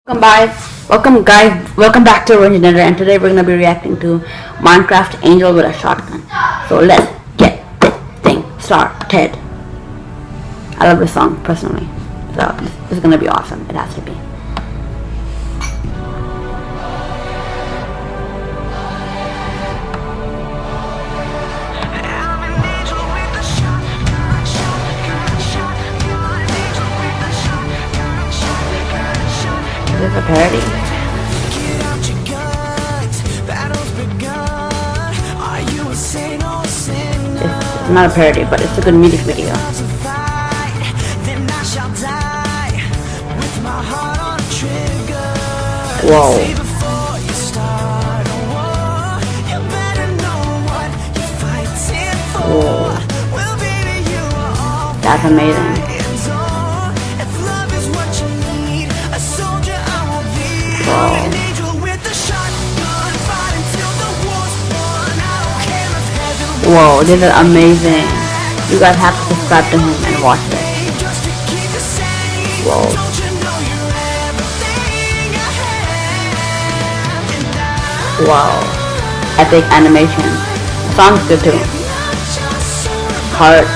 Welcome back to Originator, and today we're gonna be reacting to Minecraft Angel with a shotgun. So let's get this thing started. I love this song personally, so this is gonna be awesome. It has to be. Is this a parody? It's not a parody, but it's a good music video. Whoa. Whoa. That's amazing. Whoa, this is amazing. You guys have to subscribe to him and watch it. Whoa. Wow. Epic animation. Song's good too. Heart.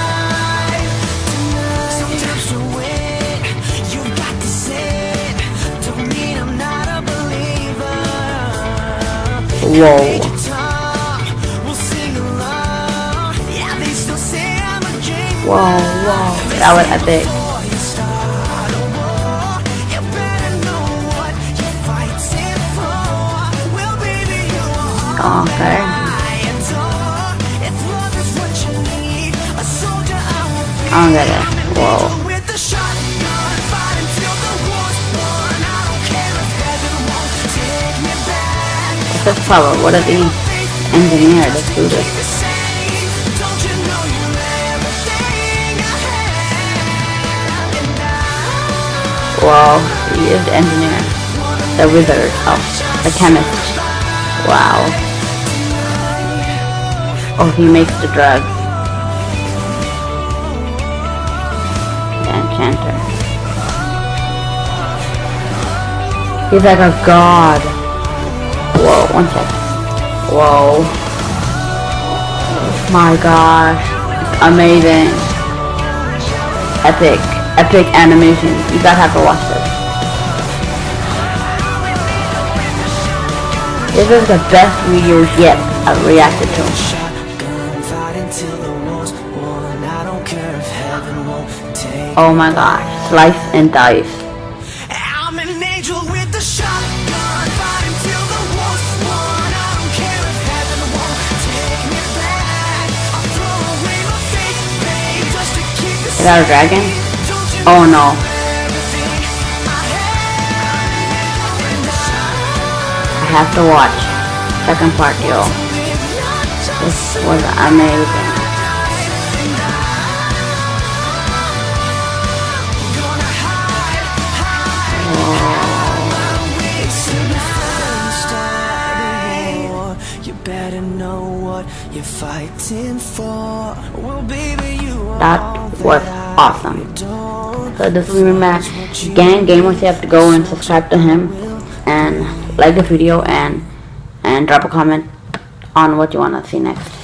Whoa. Whoa, that was epic. Okay. I don't get it. Whoa. What's this power? What are the engineer? Let's do this. Wow, he is the engineer, the wizard, the chemist. Wow. Oh, he makes the drugs. The enchanter. He's like a god. Whoa, one sec. Whoa. My gosh. It's amazing. Epic animation. You guys have to watch this. This is the best video yet I've reacted to. Oh my gosh, slice and dice. I'm an angel with the shotgun, fighting till the walls won. I don't care if heaven won't take me back. I'll throw away my faith, babe, just to keep the. Is that a dragon? Oh no. I have to watch second part, yo. This was amazing. You better know what you're fighting for. That was awesome. So this will be my gang gamers. You have to go and subscribe to him and like the video and drop a comment on what you want to see next.